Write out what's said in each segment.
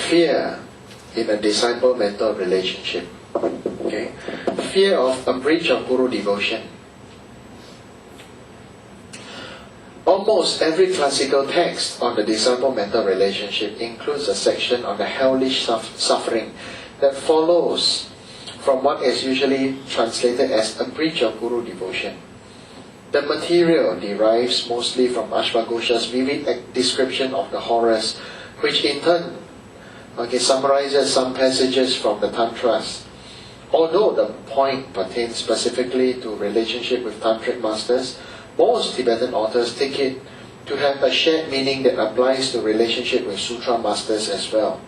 fear in a disciple-mentor relationship. Okay? Fear of a breach of Guru devotion. Almost every classical text on the disciple-mentor relationship includes a section on the hellish suffering that follows from what is usually translated as a breach of Guru devotion. The material derives mostly from Ashwagosha's vivid description of the horrors, which in turn summarizes some passages from the Tantras. Although the point pertains specifically to relationship with Tantric masters, most Tibetan authors take it to have a shared meaning that applies to relationship with Sutra masters as well.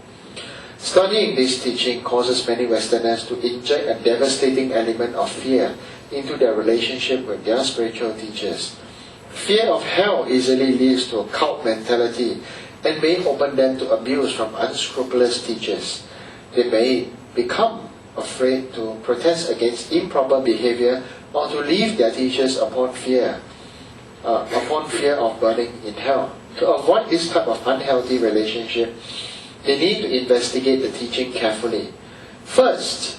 Studying this teaching causes many Westerners to inject a devastating element of fear into their relationship with their spiritual teachers. Fear of hell easily leads to a cult mentality and may open them to abuse from unscrupulous teachers. They may become afraid to protest against improper behavior or to leave their teachers upon fear of burning in hell. To avoid this type of unhealthy relationship, they need to investigate the teaching carefully. First,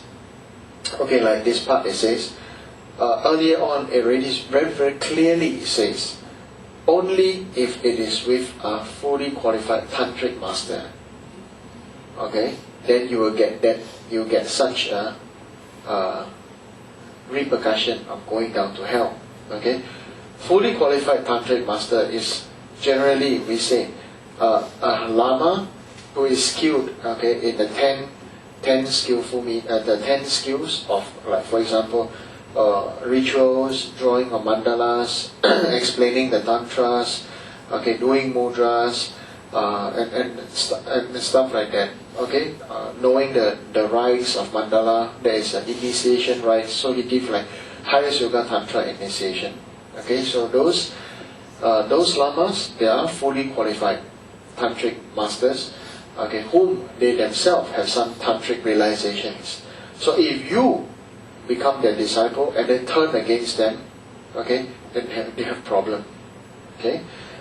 like this part it says, earlier on it already very, very clearly says, only if it is with a fully qualified tantric master, then you will get such a repercussion of going down to hell. Fully qualified tantric master is generally, we say, a lama who is skilled in the 10 skills of, like, for example, rituals, drawing of mandalas, explaining the tantras, doing mudras, and stuff like that. Knowing the rites of mandala, there is an initiation rites, so he gives like highest yoga tantra initiation. So those lamas, they are fully qualified tantric masters, whom they themselves have some tantric realizations. So if you become their disciple and then turn against them, then they have problem.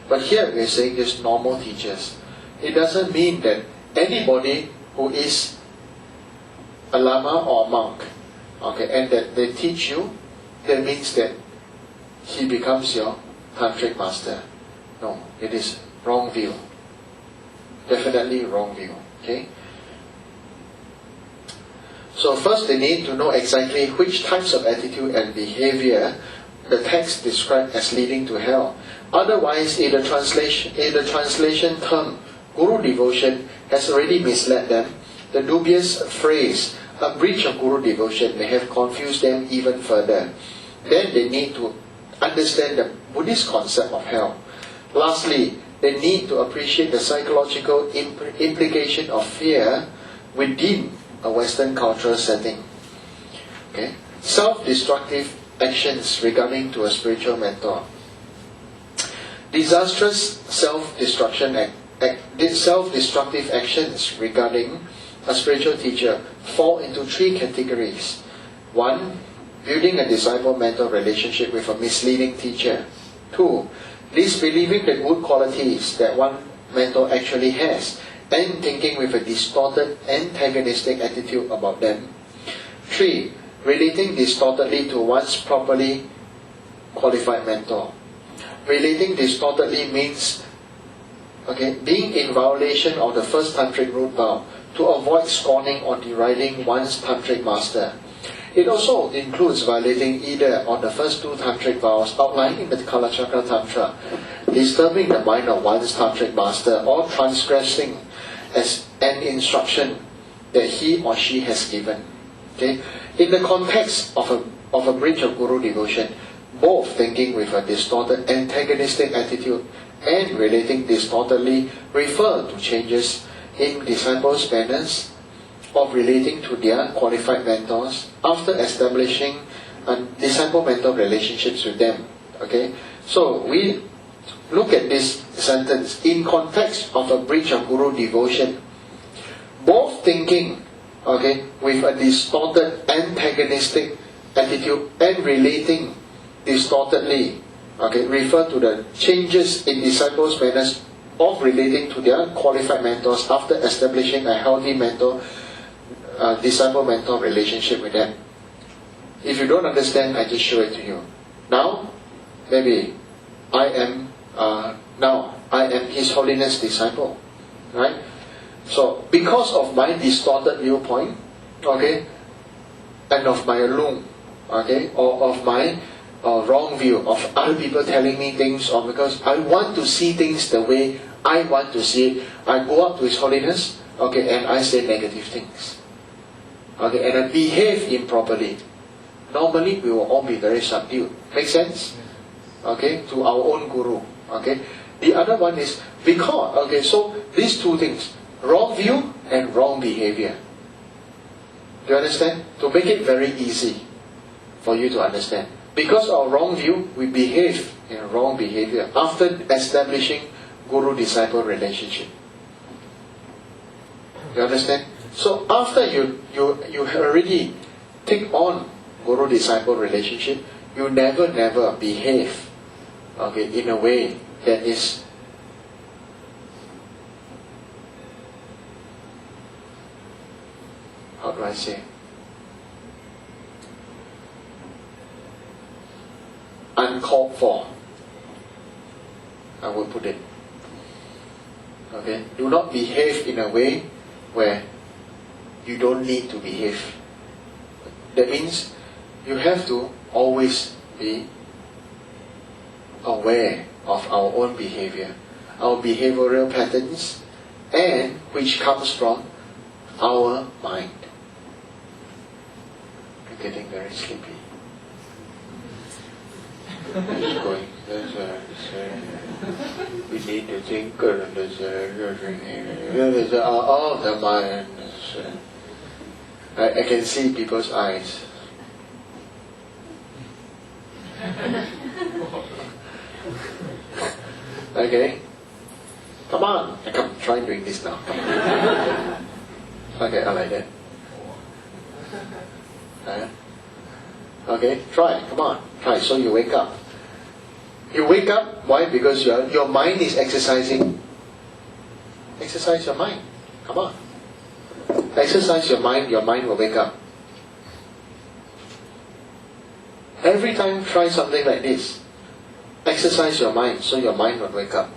But here we are saying this normal teachers. It doesn't mean that anybody who is a lama or a monk, and that they teach you, that means that he becomes your tantric master. No, it is wrong view. Definitely wrong view. So first they need to know exactly which types of attitude and behavior the text describes as leading to hell. Otherwise, in the translation term Guru devotion has already misled them. The dubious phrase, a breach of Guru devotion, may have confused them even further. Then they need to understand the Buddhist concept of hell. Lastly, they need to appreciate the psychological implication of fear within a Western cultural setting. Self-destructive actions regarding to a spiritual mentor. Disastrous self-destructive actions regarding a spiritual teacher fall into three categories. 1. Building a disciple-mentor relationship with a misleading teacher. 2. Disbelieving the good qualities that one mentor actually has and thinking with a distorted, antagonistic attitude about them. 3. Relating distortedly to one's properly qualified mentor. Relating distortedly means being in violation of the first tantric root vow to avoid scorning or deriding one's tantric master. It also includes violating either of the first two tantric vows outlined in the Kalachakra Tantra, disturbing the mind of one's tantric master, or transgressing as an instruction that he or she has given. In the context of a breach of Guru devotion, both thinking with a distorted, antagonistic attitude and relating distortedly refer to changes in disciples' manners of relating to their qualified mentors after establishing disciple-mentor relationships with them. So we look at this sentence in context of a breach of Guru devotion. Both thinking with a distorted, antagonistic attitude and relating distortedly refer to the changes in disciples' manners of relating to their qualified mentors after establishing a healthy disciple-mentor relationship with them. If you don't understand, I just show it to you. Now, maybe I am His Holiness disciple, right? So, because of my distorted viewpoint, okay, and of my lung, okay, or of my wrong view of other people telling me things, or because I want to see things the way I want to see it, I go up to His Holiness, okay, and I say negative things, okay, and I behave improperly. Normally, we will all be very subdued. Make sense? Okay, to our own guru. Okay. The other one is because, okay, so these two things, wrong view and wrong behavior. Do you understand? To make it very easy for you to understand. Because of wrong view, we behave in wrong behavior after establishing guru-disciple relationship. You understand? So after you already take on guru-disciple relationship, you never behave, okay, in a way that is how do I say, uncalled for, I would put it. Okay, do not behave in a way where you don't need to behave. That means you have to always be aware of our own behavior, our behavioral patterns, and which comes from our mind. I'm getting very sleepy. It's going. We need to think. All the mind. I can see people's eyes. Okay, come on. Come, try doing this now. Okay, I like that. Okay, try. Come on, try. So you wake up. You wake up. Why? Because your mind is exercising. Exercise your mind. Come on. Exercise your mind. Your mind will wake up. Every time, try something like this. Exercise your mind, so your mind will wake up.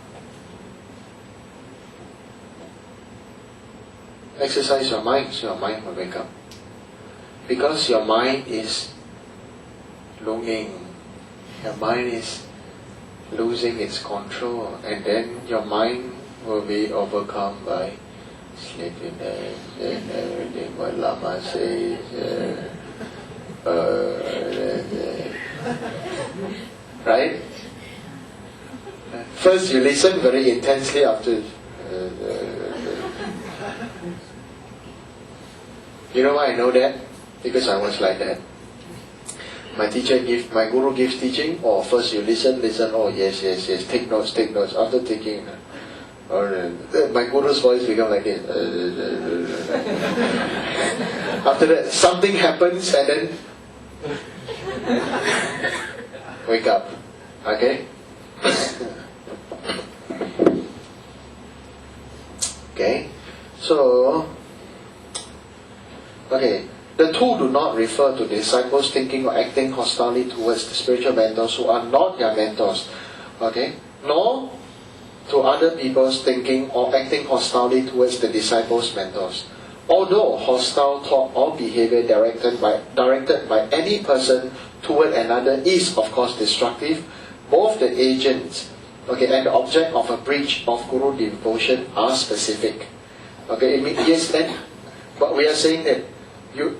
Exercise your mind, so your mind will wake up. Because your mind is longing. Your mind is losing its control, and then your mind will be overcome by sleepiness and everything what Lama says. Right? First you listen very intensely, after you know why I know that? Because I was like that. My guru gives teaching, or first you listen, oh yes, take notes. After taking, my guru's voice becomes like this. After that, something happens and then wake up. Okay? Okay? So, okay. The two do not refer to disciples thinking or acting hostilely towards the spiritual mentors who are not their mentors. Okay? Nor to other people's thinking or acting hostilely towards the disciples' mentors. Although hostile thought or behavior directed by any person toward another is of course destructive, both the agents, okay, and the object of a breach of Guru devotion are specific. Okay, it means yes, but we are saying that you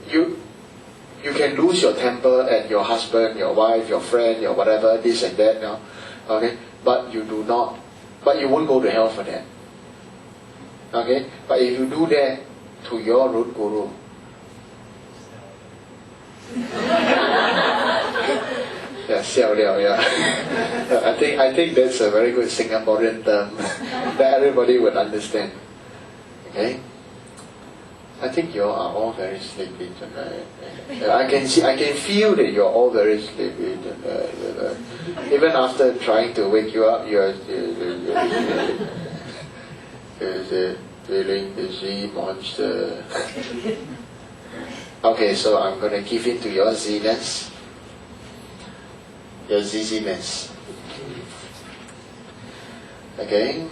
can lose your temper at your husband, your wife, your friend, your whatever, this and that now. Okay, but you won't go to hell for that. Okay, but if you do that to your root guru, yeah, xiao liao, yeah. I think that's a very good Singaporean term that everybody would understand. Okay, I think you are all very sleepy tonight. I can feel that you're all very sleepy tonight. Even after trying to wake you up, you're the feeling the Z monster. Okay, so I'm going to give in to your Z-ness, your ZZ-ness. Okay?